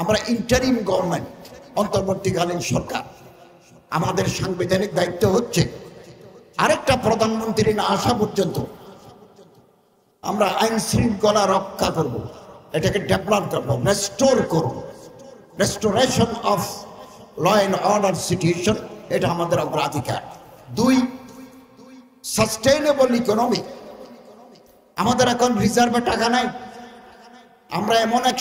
আমরা interim government, অন্তর্বর্তীকালীন সরকার। আমাদের সাংবিধানিক দায়িত্ব হচ্ছে আরেকটা প্রধানমন্ত্রী না আসা পর্যন্ত আমরা আইন শৃঙ্খলা রক্ষা করব, এটাকে ডেভেলপ করবো, রেস্টোর করব। Restoration of law and order situation, এটা আমাদের অগ্রাধিকার। 2, সাস্টেইনেবল ইকোনমি। আমাদের এখন রিজার্ভে টাকা নাই। আমরা এমন এক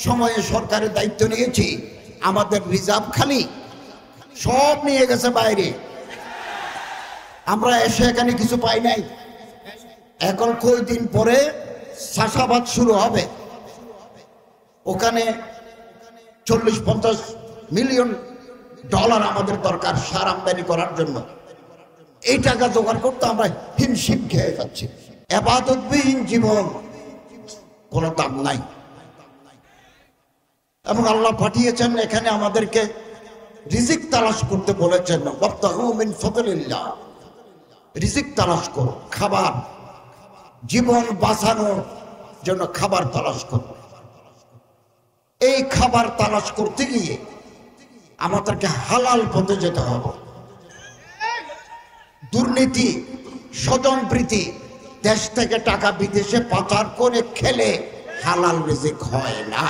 সময়ে সরকারের দায়িত্ব নিয়েছি, আমাদের রিজার্ভ খালি, সব নিয়ে গেছে বাইরে। আমরা এসে এখানে কিছু পাই নাই। এখন কয়েকদিন পরে চাষাবাদ শুরু হবে, ওখানে $40-50 মিলিয়ন আমাদের দরকার সার আমদানি করার জন্য। এই টাকা জোগাড় করতে আমরা হিমশিম খেয়ে যাচ্ছি। ইবাদতবিহীন জীবন, কোনো দাম নাই। এবং আল্লাহ পাঠিয়েছেন এখানে আমাদেরকে রিজিক তালাশ করতে বলেছেন, ওয়াবতাগু মিন ফাদলিল্লাহ। রিজিক তালাশ করো, খাবার, জীবন বাঁচানোর জন্য খাবার তালাশ করো। এই খাবার তালাশ করতে গিয়ে আমাদেরকে হালাল পথে যেতে হবে। দুর্নীতি, স্বজনপ্রীতি, দেশ থেকে টাকা বিদেশে পাচার করে খেলে হালাল রিজিক হয় না।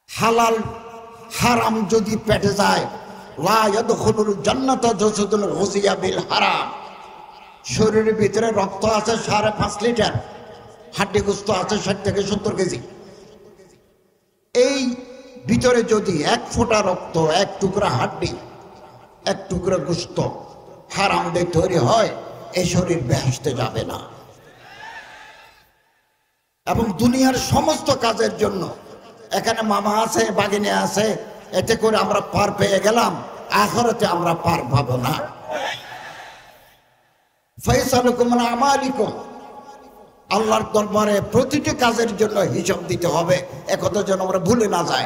হালাল হারাম যদি পেটে যায়, লা ইয়াদখুলুল জান্নাতা জাসাদুন গুযিয়া বিল হারাম। শরীরের ভিতরে রক্ত আছে 5.5 লিটার, হাড্ডি গোস্ত আছে 60 থেকে 70 কেজি। এই ভিতরে যদি 1 ফোঁটা রক্ত, 1 টুকরা হাড্ডি, 1 টুকরা গোস্ত হারাম দিয়ে তৈরি হয়, এই শরীর বেহেশতে যাবে না। এবং দুনিয়ার সমস্ত কাজের জন্য এখানে মামা আছে, বাগিনী আছে, এতে করে আমরা পার পেয়ে গেলাম, আখিরাতে আমরা পার পাবো না। ফায়সালুকুম আন আমালিকুম, আল্লাহর দরবারে প্রতিটি কাজের জন্য হিসাব দিতে হবে। একথা যেন আমরা ভুলে না যাই,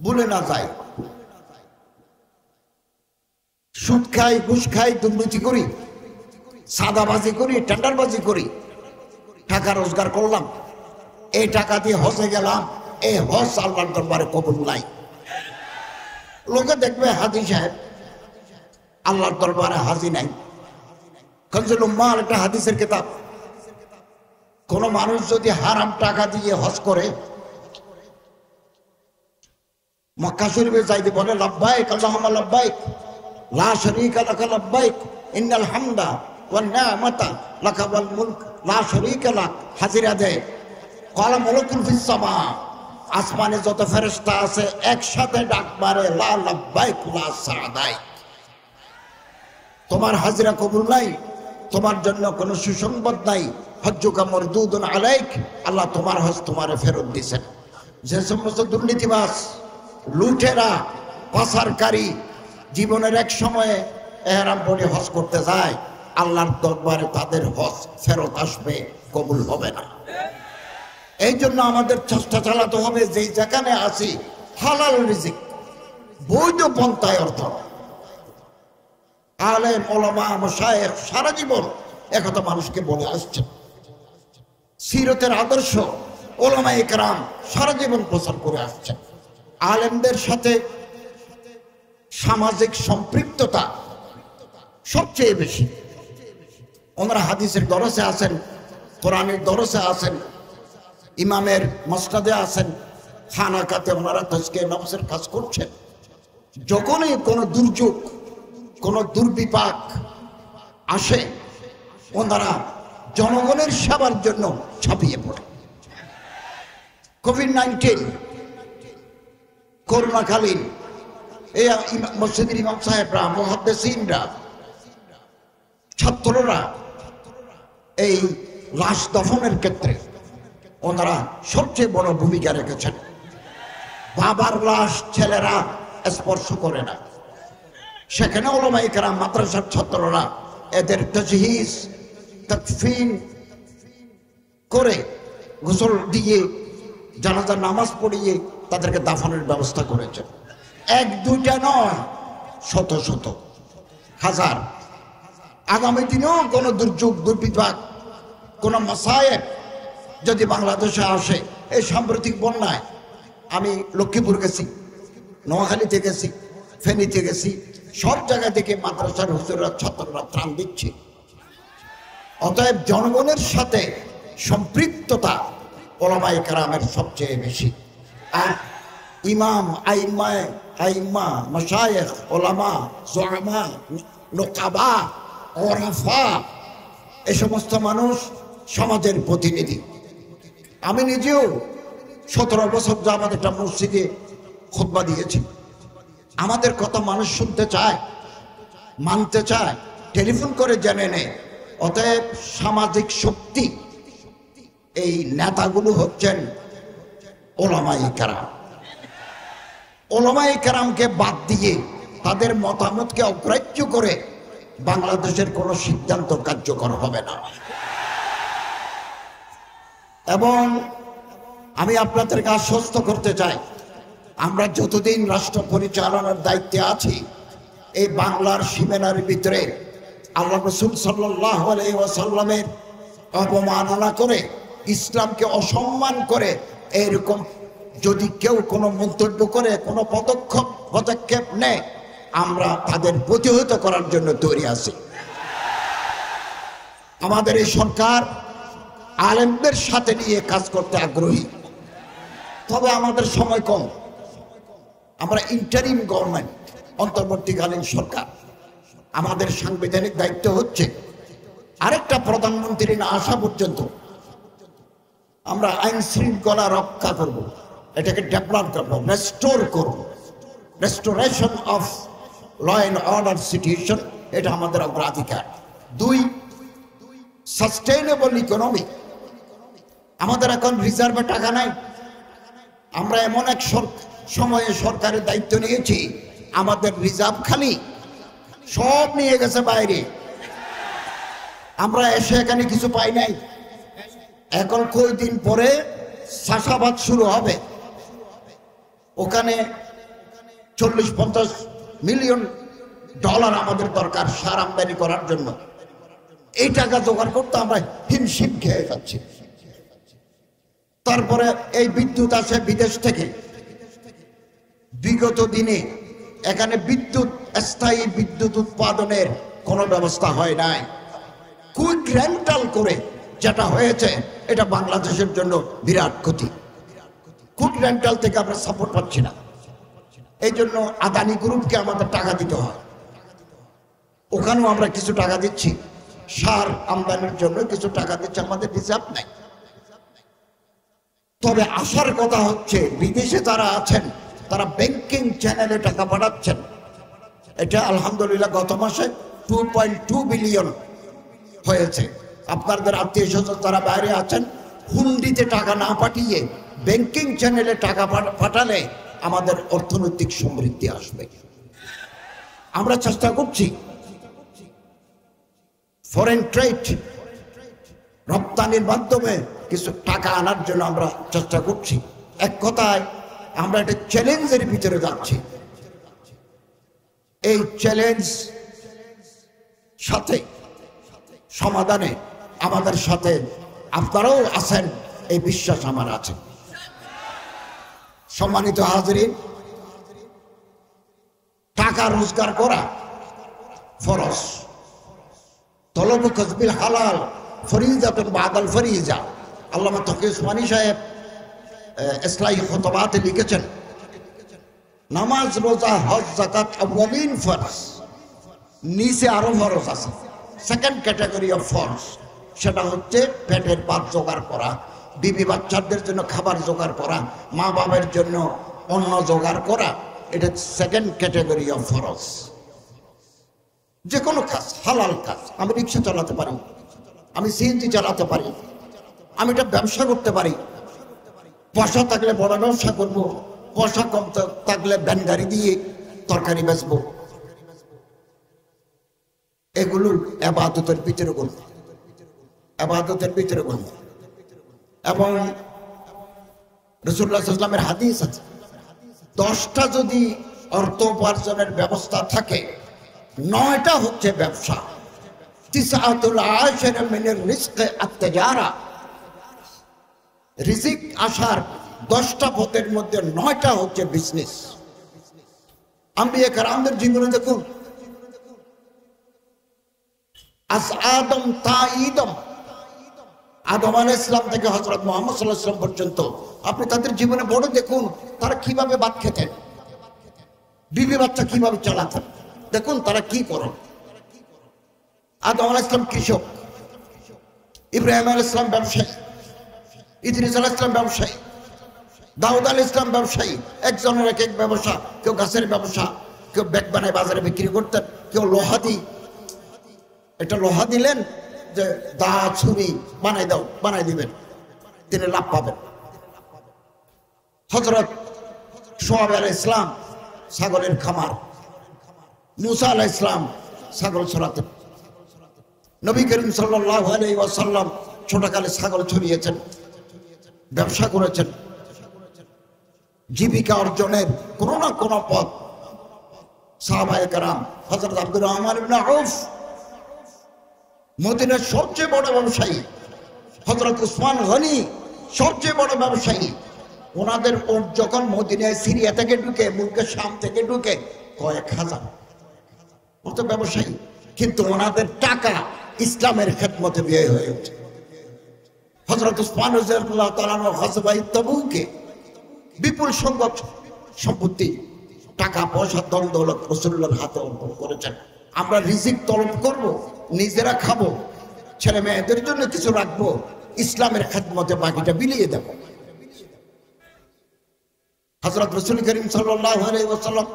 ভুলে না যাই। সুদ খাই, ঘুষ খাই, দুর্নীতি করি, সাদাবাজি করি, টেন্ডারবাজি করি, টাকা রোজগার করলাম, এই টাকা দিয়ে হজে গেলাম, এই হজ আল্লাহর দরবারে কবুল নাই। লোকে দেখবে হাজি সাহেব, আল্লাহর দরবারে হাজি নাই। কনজুল উম্মাহ একটা হাদিসের কিতাব। কোন মানুষ যদি হারাম টাকা দিয়ে হজ করে, মক্কা শরীফে যাইতে বলে লাব্বাইক আল্লাহুম্মা লাব্বাইক লা শারীকা লাকা লাব্বাইক ইন্নাল হামদা ওয়ান নি'মাতা লাকা ওয়াল মুলক লা শারীকা লাক, হাজিরা দেয়। ক্বালা মালাকুন ফিস সামা, আসমানে যত ফেরেশতা আছে একসাথে ডাক মারে, লা লাব্বাইক লা সাদাইক। তোমার হাজিরা কবুল নাই, তোমার জন্য কোনো সুসংবাদ নাই। হজ্জুকা মারদুদুন আলাইক, আল্লাহ তোমার হজ তোমারে ফেরত দিয়েছেন। যে সমস্ত দুর্নীতিবাজ, লুটেরা, পাচারকারী জীবনের এক সময়ে এহরাম পরে হজ করতে যায়, আল্লাহর দরবারে তাদের হজ ফেরত আসবে, কবুল হবে না। এই জন্য আমাদের চেষ্টা চালাতে হবে যে যেখানে আসি হালাল রিজিক, বৈধ পন্থায় অর্জন। আলেম, ওলামা, মাশায়েখ সারা জীবন একথা মানুষকে বলে আসছেন। সিরতের আদর্শ ওলামায়ে কেরাম সারা জীবন প্রচার করে আসছেন। আলেমদের সাথে সামাজিক সম্পৃক্ততা সবচেয়ে বেশি। ওনারা হাদিসের দরসে আছেন, কোরআনের দরসে আছেন, ইমামের মসনদে আছেন, খানাকাতে ওনারা তাজকিয়ে নফসের কাজ করছেন। যখনই কোনো দুর্যোগ, কোনো দুর্বিপাক আসে, ওনারা জনগণের সেবার জন্য ছাপিয়ে পড়ে। কোভিড-19 করোনাকালীন এই মসজিদের ইমাম সাহেবরা, মুহাদ্দিসিনরা, ছাত্ররা এই লাশ দফনের ক্ষেত্রে ওনারা সবচেয়ে বড় ভূমিকা রেখেছেন। বাবার লাশ ছেলেরা স্পর্শ করে না, সেখানে উলামায়ে কেরাম, মাদ্রাসার ছাত্ররা এদের তাজহিজ, তাকফিন করে গোসল দিয়ে জানাজার নামাজ পড়িয়ে তাদেরকে দাফনের ব্যবস্থা করেছেন। 1-2টা নয়, শত শত, হাজার। আগামী দিনেও কোনো দুর্যোগ, দুর্বিপাক, কোনো মাসায়েব যদি বাংলাদেশে আসে, এই সাম্প্রতিক বন্যায় আমি লক্ষ্মীপুর গেছি, নোয়াখালীতে গেছি, ফেনীতে গেছি, সব জায়গা থেকে মাদ্রাসার হুজুররা ছাত্ররা ত্রাণ দিচ্ছে। অতএব জনগণের সাথে সম্পৃক্ততা ওলামায়ে কেরামের সবচেয়ে বেশি। আর ইমাম, আইম্মা, মাশায়েখ, ওলামা, জুআমা, নুকাবা, ওরাফা, এ সমস্ত মানুষ সমাজের প্রতিনিধি। আমি নিজেও 17 বছর যাবত একটা মসজিদে খুতবা দিয়েছি। আমাদের কথা মানুষ শুনতে চায়, মানতে চায়, টেলিফোন করে জেনে নেয়। অতএব সামাজিক শক্তি এই নেতাগুলো হচ্ছেন ওলামায়ে কেরাম। ওলামায়ে কেরামকে বাদ দিয়ে, তাদের মতামতকে অগ্রাহ্য করে বাংলাদেশের কোনো সিদ্ধান্ত কার্যকর হবে না। এবং আমি আপনাদেরকে আশ্বস্ত করতে চাই, আমরা যতদিন রাষ্ট্র পরিচালনার দায়িত্বে আছি, এই বাংলার সীমানার ভিতরে আল্লাহ রাসূল সাল্লাল্লাহু আলাইহি ওয়াসাল্লামের অবমাননা করে, ইসলামকে অসম্মান করে এরকম যদি কেউ কোনো মন্তব্য করে, কোনো পদক্ষেপ নেয়, আমরা তাদের প্রতিহত করার জন্য তৈরি আছি। আমাদের এই সরকার আলেমদের সাথে নিয়ে কাজ করতে আগ্রহী, তবে আমাদের সময় কম। আমরা ইন্টারিম গভর্নমেন্ট, অন্তর্বর্তীকালীন সরকার। আমাদের সাংবিধানিক দায়িত্ব হচ্ছে আরেকটা প্রধানমন্ত্রী না আসা পর্যন্ত আমরা আইন শৃঙ্খলা রক্ষা করব, এটাকে ডেভেলপ করবো, রেস্টোর করব। Restoration of law and order situation, এটা আমাদের অগ্রাধিকার। 2, সাস্টেইনেবল ইকোনমি। আমাদের এখন রিজার্ভে টাকা নাই। আমরা এমন এক সময়ে সরকারের দায়িত্ব নিয়েছি, আমাদের রিজার্ভ খালি, সব নিয়ে গেছে বাইরে। আমরা এসে এখানে কিছু পাই নাই। এখন কয়েকদিন পরে চাষাবাদ শুরু হবে, ওখানে $40-50 মিলিয়ন আমাদের দরকার সার আমদানি করার জন্য। এই টাকা জোগাড় করতে আমরা হিমশিম খেয়ে যাচ্ছি। তারপরে এই বিদ্যুৎ আসে বিদেশ থেকে। বিগত দিনে এখানে স্থায়ী বিদ্যুৎ উৎপাদনের কোনো ব্যবস্থা হয় নাই। কুইক রেন্টাল করে যেটা হয়েছে, এটা বাংলাদেশের জন্য বিরাট ক্ষতি। কুইক রেন্টাল থেকে আমরা সাপোর্ট পাচ্ছি না। এই জন্য আদানি গ্রুপকে আমাদের টাকা দিতে হয়, ওখানেও আমরা কিছু টাকা দিচ্ছি। সার আমদানির জন্য কিছু টাকা দিচ্ছি, আমাদের রিজার্ভ নাই। তবে আসার কথা হচ্ছে, বিদেশে যারা আছেন তারা ব্যাংকিং চ্যানেলে টাকা পাঠাচ্ছেন। এটা আলহামদুলিল্লাহ গত মাসে 2.2 বিলিয়ন হয়েছে। আপনাদের আত্মীয় স্বজন যারা বাইরে আছেন, হুন্ডিতে টাকা না পাঠিয়ে ব্যাংকিং চ্যানেলে টাকা পাঠালে আমাদের অর্থনৈতিক সমৃদ্ধি আসবে। আমরা চেষ্টা করছি ফরেন ট্রেড, রপ্তানির মাধ্যমে কিছু টাকা আনার জন্য আমরা চেষ্টা করছি। এক কথায় আমরা একটা চ্যালেঞ্জের ভিতরে যাচ্ছি। এই চ্যালেঞ্জ সাথে সমাধানে আমাদের সাথে আপনারাও আছেন, এই বিশ্বাস আমার আছে। সম্মানিত হাজরিন, টাকা রোজগার করা ফরজ। তলব কাসবিল হালাল ফরিজাতুন বাদাল ফরিজা। আল্লামা তকি উসমানী সাহেব ইসলাহি খুতবাতে লিখেছেন, নামাজ, রোজা, হজ, যাকাত আউয়ালিন ফরজ, নিচে আরো ফরজ আছে। সেকেন্ড ক্যাটাগরি অফ ফরজ, সেটা হচ্ছে পেটের ভাত জোগাড় করা, বিবি বাচ্চাদের জন্য খাবার জোগাড় করা, মা বাবার জন্য অন্ন জোগাড় করা। এটা সেকেন্ড ক্যাটাগরি অফ ফরজ। যে কোনো কাজ, হালাল কাজ। আমি রিক্সা চালাতে পারি, আমি সিএনজি চালাতে পারি, আমি এটা ব্যবসা করতে পারি। পয়সা থাকলে বড় ব্যবসা করব, পয়সা কম থাকলে ভ্যান গাড়ি দিয়ে তরকারি বেচবো। এগুলো ইবাদতের ভিতরে গণ্য, ইবাদতের ভিতরে গণ্য। এবং রাসূলুল্লাহ সাল্লাল্লাহু আলাইহি ওয়াসাল্লামের হাদিস আছে, 10টা যদি অর্থ উপার্জনের ব্যবস্থা থাকে, 9টা হচ্ছে ব্যবসা। 9 মিনের রিজক আত-তিজারা, রিজিক আসার 10টা পথের মধ্যে 9টা হচ্ছে বিজনেস। আম্বিয়া কেরামদের জীবনে দেখুন, আদম তাঈদম, আদম আলাইহিস সালাম থেকে হযরত মুহাম্মদ সাল্লাল্লাহু আলাইহি ওয়াসাল্লাম পর্যন্ত আপনি তাদের জীবনে বড় দেখুন, তারা কিভাবে ভাত খেতেন, বিবি বাচ্চা কিভাবে চালাতেন, দেখুন তারা কি করেন। আদম আলাইহিস সালাম কৃষক, ইব্রাহিম আলাইহিস সালাম ব্যবসায়ী, ইদ্রিস আলাইহিস সালাম ব্যবসায়ী, দাউদ আলাইহিস সালাম ব্যবসায়ী। একজনের এক এক ব্যবসা, কেউ গাছের ব্যবসা, কেউ ব্যাগ বানায় বাজারে বিক্রি করতেন, কেউ লোহা এটা লোহা দিলেন যে দা ছুরি বানাই দাও, বানাই দিবেন, তিনি লাভ পাবেন। হযরত শুআয়ব আলাইহিস সালাম ছাগলের খামার, মুসা আলাইহিস সালাম ছাগল চড়াতেন, নবী করিম সাল্লাল্লাহু আলাইহি ওয়াসাল্লাম ছোটকালে ছাগল চড়িয়েছেন, ব্যবসা করেছেন। জীবিকা অর্জনের কোনো না কোনো পথ সাহাবায়ে কেরাম, হযরত আব্দুর রহমান ইবনে আউফ মদিনার সবচেয়ে বড় ব্যবসায়ী, হযরত উসমান গনি সবচেয়ে বড় ব্যবসায়ী। ওনাদের ওট যখন মদিনায় সিরিয়া থেকে ঢুকে, মুলকে শাম থেকে ঢুকে কয়েক হাজার, মতো ব্যবসায়ী, কিন্তু ওনাদের টাকা ইসলামের খেদমতে ব্যয় হয়ে ওঠে। হযরত উসমান রাদিয়াল্লাহু তাআলা গজওয়ায়ে তাবুকে বিপুল সংখ্যক সম্পত্তি, টাকা পয়সা, ধন দৌলত রাসূলুল্লাহর হাতে অর্পণ করেছেন। আমরা রিজিক তলব করব, নিজেরা খাবো, ছেলে মেয়েদের জন্য কিছু রাখবো, ইসলামের খেদমতে বাকিটা বিলিয়ে দেব। হযরত রাসূল করিম সাল্লাল্লাহু আলাইহি ওয়াসাল্লাম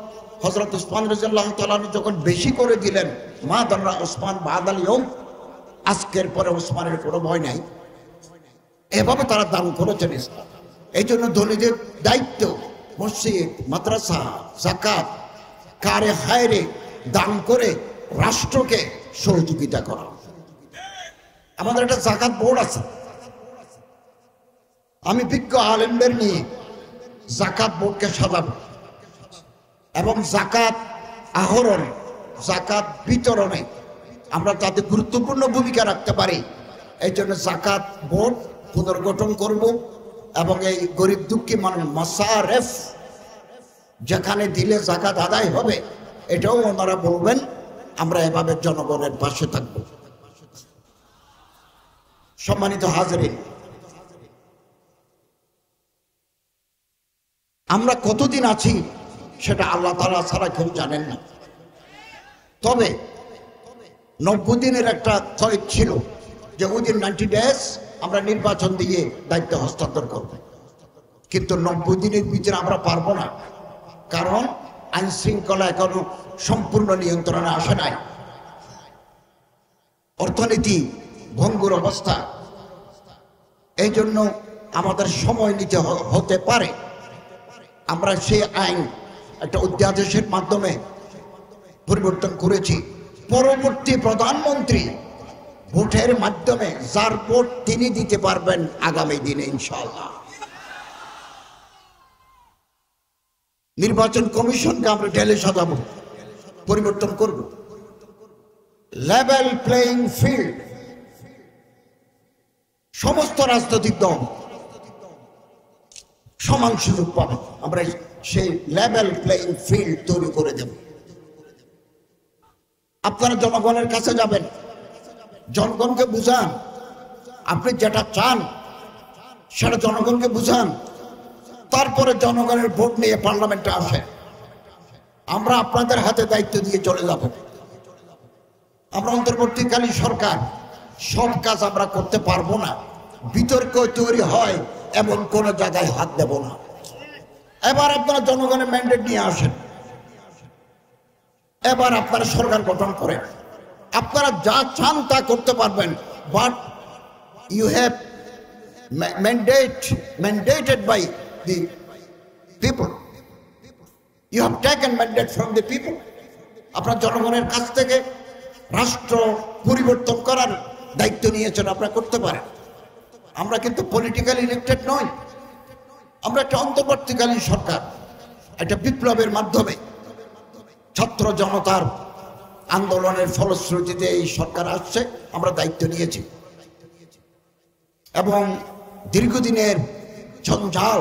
হযরত উসমান রাদিয়াল্লাহু তাআলা যখন বেশি করে দিলেন, মা দাররা উসমান বাদাল ইয়ুম, আজকের পরে উসমানের কোনো ভয় নাই, এভাবে তারা দান করেছেন ইসলাম। এই জন্য ধনীদের দায়িত্ব মসজিদ, মাদ্রাসা, যাকাত, কারে খায়রে দান করে রাষ্ট্রকে সহযোগিতা করা। আমাদের একটা যাকাত বোর্ড আছে, আমি বিজ্ঞ আলেমদের নিয়ে যাকাত বোর্ডকে সাজাবো এবং যাকাত আহরণ, যাকাত বিতরণে আমরা তাদের গুরুত্বপূর্ণ ভূমিকা রাখতে পারি। এই জন্য যাকাত বোর্ড পুনর্গঠন করব এবং এই গরিব দুঃখী মানুষ মাসারেফ যেখানে দিলে যাকাত আদায় হবে, এটাও ওনারা বলবেন। আমরা এভাবে জনগণের পাশে থাকব। সম্মানিত হাজরিন, আমরা কতদিন আছি সেটা আল্লাহ তাআলা ছাড়া কেউ জানেন না। তবে 90 দিনের একটা তয় ছিল যে উইদিন 90 ডেজ আমরা নির্বাচন দিয়ে দায়িত্ব হস্তান্তর করব, কিন্তু 90 দিনের ভিতরে আমরা পারবো না, কারণ আইন শৃঙ্খলা এখনো সম্পূর্ণ নিয়ন্ত্রণে আসে নাই, অর্থনীতি ভঙ্গুর অবস্থা। এই জন্য আমাদের সময় নিতে হতে পারে। আমরা সেই আইন একটা অধ্যাদেশের মাধ্যমে পরিবর্তন করেছি। পরবর্তী প্রধানমন্ত্রী ভোটের মাধ্যমে যার ভোট তিনি দিতে পারবেন আগামী দিনে ইনশাআল্লাহ। নির্বাচন কমিশনকে আমরা ঢেলে সাজাবো, পরিবর্তন করব। লেভেল প্লেইং ফিল্ড, সমস্ত রাজনৈতিক দল সমান সুযোগ পাবে। আমরা সেই লেভেল প্লেইং ফিল্ড তৈরি করে দেব। আপনারা জনগণের কাছে যাবেন, জনগণকে বুঝান, আপনি যেটা চান সেটা জনগণকে বুঝান, তারপরে জনগণের ভোট নিয়ে পার্লামেন্টে আসে। আমরা আপনাদের হাতে দায়িত্ব দিয়ে চলে যাব। আমরা অন্তর্বর্তীকালীন সরকার, সব কাজ আমরা করতে পারবো না, বিতর্ক তৈরি হয় এমন কোন জায়গায় হাত দেব না। এবার আপনারা জনগণের ম্যান্ডেট নিয়ে আসেন, এবার আপনারা সরকার গঠন করেন, আপনারা যা চান তা করতে পারবেন, but you have mandated by the people. You have taken mandate from the people. আপনারা জনগণের কাছ থেকে রাষ্ট্র পরিবর্তন করার দায়িত্ব নিয়েছেন, আপনারা করতে পারেন। আমরা কিন্তু পলিটিক্যালি ইলেক্টেড নই, আমরা একটা অন্তর্বর্তীকালীন সরকার। একটা বিপ্লবের মাধ্যমে ছাত্র জনতার আন্দোলনের ফলশ্রুতিতে এই সরকার আসছে, আমরা দায়িত্ব নিয়েছি এবং দীর্ঘদিনের জঞ্জাল,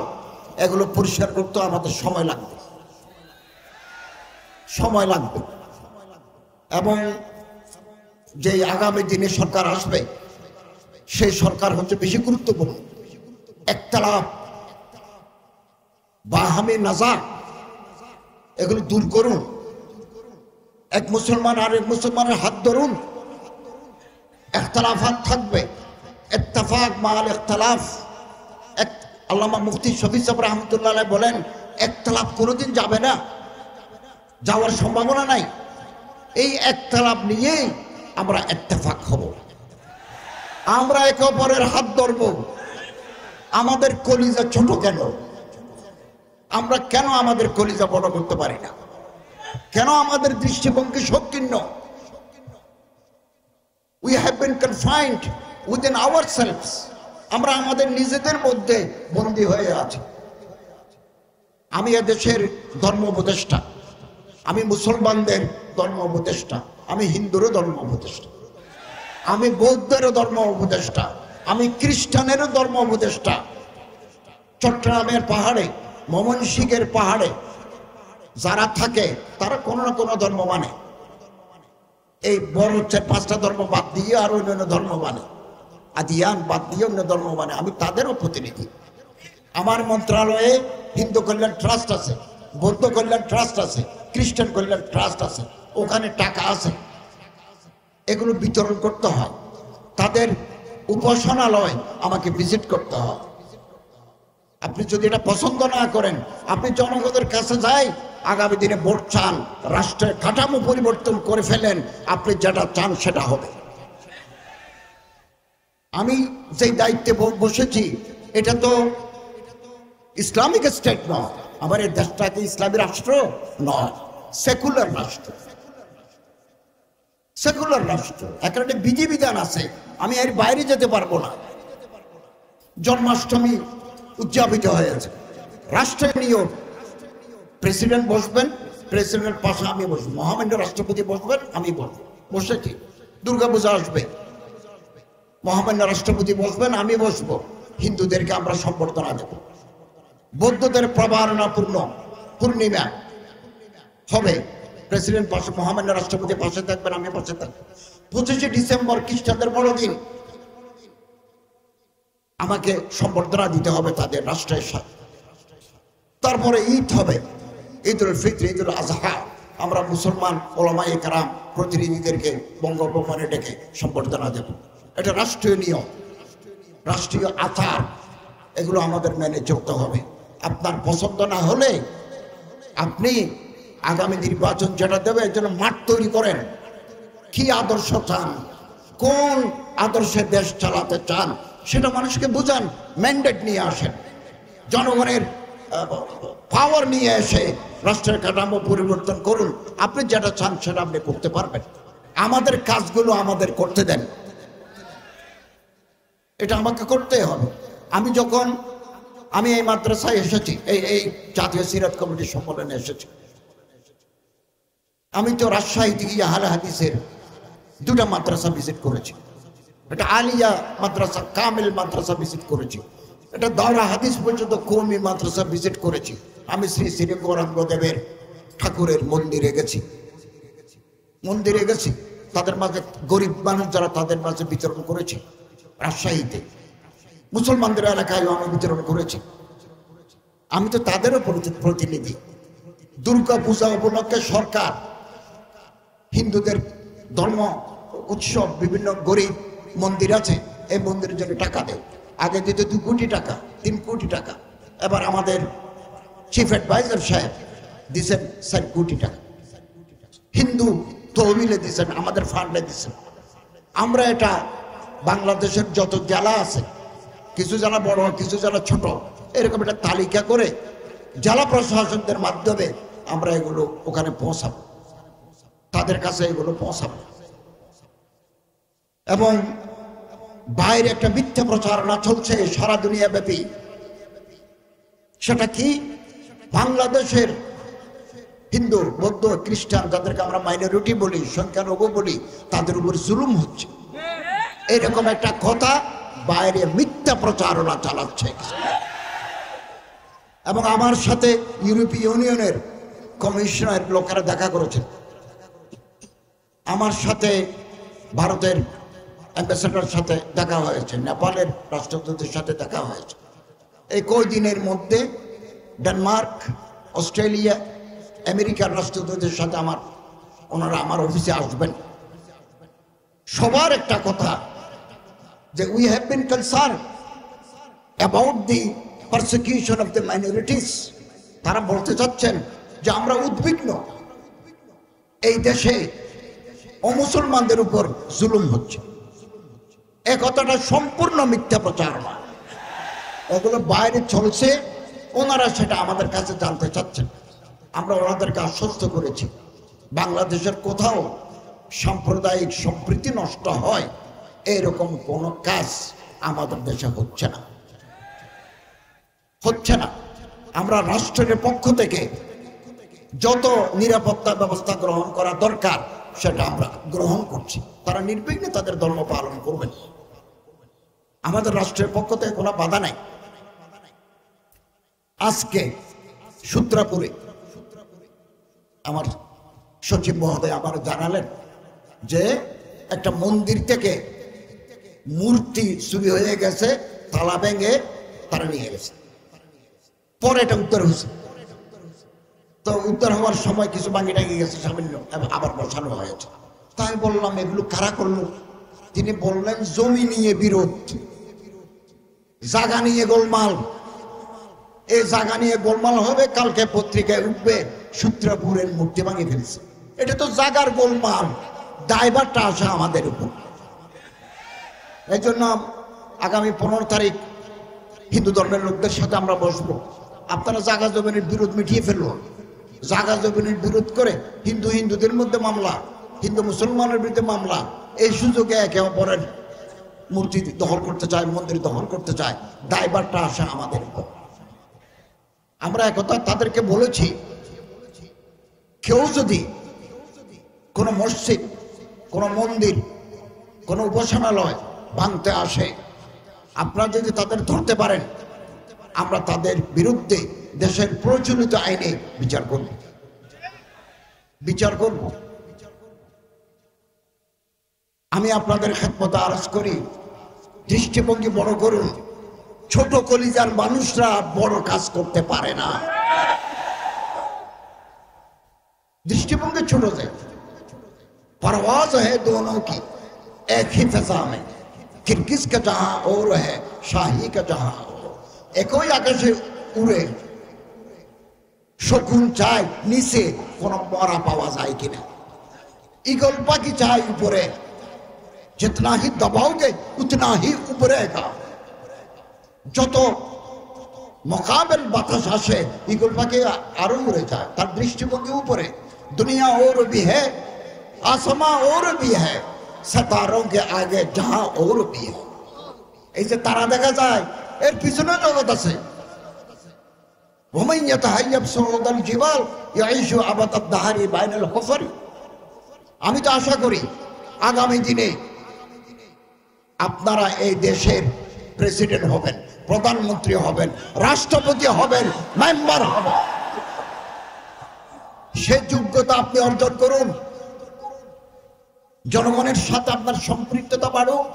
এগুলো পরিষ্কার করতে আমাদের সময় লাগবে, সময় লাগবে। এবং যে আগামী দিনে সরকার আসবে সেই সরকার হচ্ছে বেশি গুরুত্বপূর্ণ। একতলাফ, বাহামি নাজার, এগুলো দূর করুন। এক মুসলমান আর এক মুসলমানের হাত ধরুন। ইখতিলাফাত থাকবে, ইত্তেফাক মাল ইখতিলাফ। আল্লামা মুফতি শফি সাহেব রাহমাতুল্লাহ আলাইহি বলেন, ইখতিলাফ কোনোদিন যাবে না, যাওয়ার সম্ভাবনা নাই। এই ইখতিলাফ নিয়েই আমরা ইত্তেফাক হব, আমরা একে অপরের হাত ধরব। আমাদের কলিজা ছোট কেন? আমরা কেন আমাদের কলিজা বড় করতে পারি না? কেন আমাদের দৃষ্টিভঙ্গি সংকীর্ণ? We have been confined within ourselves. আমরা আমাদের নিজেদের মধ্যে বন্দী হয়ে আছি। আমি এদেশের ধর্ম উপদেষ্টা, আমি মুসলমানদের ধর্ম উপদেষ্টা, আমি হিন্দুরও ধর্ম উপদেষ্টা, আমি বৌদ্ধেরও ধর্ম উপদেষ্টা, আমি খ্রিস্টানেরও ধর্ম উপদেষ্টা। চট্টগ্রামের পাহাড়ে, ময়মনসিংহের পাহাড়ে যারা থাকে তারা কোনো না কোনো ধর্ম মানে। এই বড় 4-5টা ধর্ম বাদ দিয়ে আর অন্যান্য ধর্ম মানে, আদিয়ান বাদ দিয়ে অন্য ধর্ম মানে। আমি তাদেরও প্রতিনিধি। আমার মন্ত্রণালয়ে হিন্দু কল্যাণ ট্রাস্ট আছে, বৌদ্ধ কল্যাণ ট্রাস্ট আছে, খ্রিস্টান কল্যাণ ট্রাস্ট আছে, ওখানে টাকা আছে, এগুলো বিতরণ করতে হয়। তাদের উপাসনালয় আমাকে ভিজিট করতে হয়। আপনি যদি এটা পছন্দ না করেন, আপনি জনগণের কাছে যাই, আগামী দিনে ভোট চান, রাষ্ট্রের কাঠামো পরিবর্তন করে ফেলেন, আপনি যেটা চান সেটা হবে। আমি যেই দায়িত্বে বসেছি এটা তো ইসলামিক স্টেট নয়, আমার এই দেশটা কি ইসলামী রাষ্ট্র নয়, সেকুলার রাষ্ট্র। সেকুলার রাষ্ট্র, একটা বিধিবিধান আছে, আমি এর বাইরে যেতে পারবো না। জন্মাষ্টমী উদযাপিত হয়েছে, রাষ্ট্রের নিয়ম, প্রেসিডেন্ট বসবেন, প্রেসিডেন্টের পাশে আমি বসবো, মহামান্য রাষ্ট্রপতি বসবেন, আমি বসবো, বসেছি। দুর্গাপূজা আসবে, মহামান্য রাষ্ট্রপতি বসবেন, আমি বসবো, হিন্দুদেরকে আমরা সম্বর্ধনা দেব। বৌদ্ধদের প্রবারণাপূর্ণ পূর্ণিমা হবে, প্রেসিডেন্ট পাশে, মহামান্য রাষ্ট্রপতি পাশে থাকবেন, আমি পাশে থাকবো। 25শে ডিসেম্বর খ্রিস্টানদের বড়দিন, আমাকে সম্বর্ধনা দিতে হবে তাদের রাষ্ট্রের সাথে। তারপরে ঈদ হবে, ঈদুল ফিতর, ঈদুল আজহা, আমরা মুসলমান ওলামায়ে কেরাম প্রতিনিধিদেরকে বঙ্গভবনে ডেকে সম্বর্ধনা দেব। এটা রাষ্ট্রীয় নিয়ম, রাষ্ট্রীয় আচার, এগুলো আমাদের মেনে চলতে হবে। আপনার পছন্দ না হলে আপনি আগামী নির্বাচন যেটা দেবে এর জন্য মাঠ তৈরি করেন। কি আদর্শ চান, কোন আদর্শে দেশ চালাতে চান সেটা মানুষকে বুঝান, ম্যান্ডেট নিয়ে আসেন, জনগণের পাওয়ার নিয়ে এসে রাষ্ট্রের কাঠামো পরিবর্তন করুন। আপনি যেটা চান সেটা আপনি করতে পারবেন। আমাদের কাজগুলো আমাদের করতে দেন, এটা আমাকে করতে হবে। আমি এই মাদ্রাসায় এসেছি, এই জাতীয় সিরাত কমিটির সম্মেলনে এসেছি। আমি তো রাজশাহী থেকে আহলে হাদিসের 2টা মাদ্রাসা ভিজিট করেছি। এটা আলিয়া মাদ্রাসা, কামিল মাদ্রাসা ভিজিট করেছি। এটা দাওরা হাদিস পর্যন্ত কওমি মাদ্রাসা ভিজিট করেছি। আমি শ্রী শ্রী গৌরাঙ্গদেবের ঠাকুরের মন্দিরে গেছি, তাদের মাঝে গরিব মানুষ যারা, তাদের মাঝে বিতরণ করেছি। রাজশাহীতে মুসলমানদের এলাকায় আমি বিতরণ করেছি। আমি তো তাদেরও প্রতিনিধি। দুর্গা পূজা উপলক্ষে সরকার হিন্দুদের ধর্ম উৎসব, বিভিন্ন গরিব মন্দির আছে, এই মন্দিরের জন্য টাকা দেয়। আগে দিতে 2 কোটি টাকা, 3 কোটি টাকা, এবার আমাদের চিফ অ্যাডভাইজার সাহেব দিচ্ছেন 4 কোটি টাকা। হিন্দু তহবিলে দিচ্ছেন, আমাদের ফান্ডে দিচ্ছেন। আমরা এটা বাংলাদেশের যত জেলা আছে, কিছু জেলা বড়, কিছু জেলা ছোট, এরকম একটা তালিকা করে জেলা প্রশাসকদের মাধ্যমে আমরা এগুলো ওখানে পৌঁছাবো, তাদের কাছে এগুলো পৌঁছাবো। এবং বাইরে একটা মিথ্যা প্রচারণা চলছে সারা দুনিয়া ব্যাপী। সেটা কি? বাংলাদেশের হিন্দু, বৌদ্ধ, খ্রিস্টান, যাদেরকে আমরা মাইনরিটি বলি, সংখ্যালঘু বলি, তাদের উপর জুলুম হচ্ছে, এরকম একটা কথা বাইরে মিথ্যা প্রচারণা চালাচ্ছে। এবং আমার সাথে ইউরোপীয় ইউনিয়নের কমিশনের লোকেরা দেখা করেছেন, আমার সাথে ভারতের অ্যাম্বাসেডারের সাথে দেখা হয়েছে, নেপালের রাষ্ট্রদূতের সাথে দেখা হয়েছে। এই কয়দিনের মধ্যে ডেনমার্ক, অস্ট্রেলিয়া, আমেরিকার রাষ্ট্রদূতের সাথে ওনারা আমার অফিসে আসবেন। সবার একটা কথা যে we have been concern about the persecution of the minorities. তারা বলতে চাচ্ছেন যে আমরা উদ্বিগ্ন, এই দেশে অমুসলমানদের উপর জুলুম হচ্ছে। এ কথাটা সম্পূর্ণ মিথ্যা প্রচারণা, এগুলো বাইরে চলছে, ওনারা সেটা আমাদের কাছে জানতে চাচ্ছেন। আমরা ওনাদেরকে আশ্বস্ত করেছি বাংলাদেশের কোথাও সাম্প্রদায়িক সম্প্রীতি নষ্ট হয় এরকম কোনো কাজ আমাদের দেশে হচ্ছে না, হচ্ছে না। আমরা রাষ্ট্রের পক্ষ থেকে যত নিরাপত্তা ব্যবস্থা গ্রহণ করা দরকার সেটা আমরা গ্রহণ করছি। তারা নির্বিঘ্নে তাদের ধর্ম পালন করবেন, আমাদের রাষ্ট্রের পক্ষ থেকে কোনো বাধা নাই। আজকে সূত্রাপুরে আমার সচিব মহোদয় আবার জানালেন যে একটা মন্দির থেকে মূর্তি চুরি হয়ে গেছে, তালা ভেঙে তারা নিয়ে গেছে। পরে এটা উদ্ধার হয়েছে, তো উদ্ধার হওয়ার সময় কিছু ভাঙি টাঙিয়ে গেছে সামান্য, আবার বসানো হয়েছে। তাই বললাম এগুলো কারা করলো? তিনি বললেন জমি নিয়ে বিরোধ, জায়গা নিয়ে গোলমাল। এই জায়গা নিয়ে গোলমাল হবে, কালকে পত্রিকায় উঠবে সূত্রাপুরের মূর্তি ভাঙিয়ে ফেলছে। এটা তো জায়গার গোলমাল, দায়ভারটা আসে আমাদের উপর। এই জন্য আগামী 15 তারিখ হিন্দু ধর্মের লোকদের সাথে আমরা বসবো। আপনারা জায়গা জমিনের বিরোধ মিটিয়ে ফেলবো। জায়গা জমিনের বিরোধ করে হিন্দুদের মধ্যে মামলা, হিন্দু মুসলমানের বিরুদ্ধে মামলা, এই সুযোগে একে অপরের মূর্তি দখল করতে চায়, মন্দির দখল করতে চায়, দায়ভারটা আসে আমাদের উপর। আমরা একথা তাদেরকে বলেছি, কেউ যদি কোনো মসজিদ, কোনো মন্দির, কোনো উপাসনালয় ভাঙতে আসে, আপনারা যদি তাদের ধরতে পারেন, আমরা তাদের বিরুদ্ধে দেশের প্রচলিত আইনে বিচার করব। আমি আপনাদের খেদমতে আরজ করি, দৃষ্টিভঙ্গি বড় করুন। ছোট কলিজার মানুষরা বড় কাজ করতে পারে না, দৃষ্টিভঙ্গি ছোট যে। परवाज है दोनों की एक ही फिजा में, किरकिस का जहां और है शाही का जहां और। একই আকাশে উড়ে শকুন চায় নিচে কোন মরা পাওয়া যায় কিনা, ঈগল পাখি চায় উপরে, जितना ही दबाओगे उतना ही उभरेगा। যত মোকাবেল বাতাস আসে ঈগল পাখি আরো উড়ে যায়, তার দৃষ্টিভঙ্গি উপরে। दुनिया और भी है, आसमां और भी है, सितारों के आगे जहां और भी है। এই যে তারা দেখা যায়, এর পিছনে জগৎ আছে। ومن يتهيب صعود الجبال يعيش أبد الدهر بين الحفر। আমি তো আশা করি আগামী দিনে আপনারা এই দেশের প্রেসিডেন্ট হবেন, প্রধানমন্ত্রী হবেন, রাষ্ট্রপতি হবেন, মেম্বার হবেন। সে যোগ্যতা আপনি অর্জন করুন, জনগণের সাথে আপনার সম্পৃক্ততা বাড়ুক।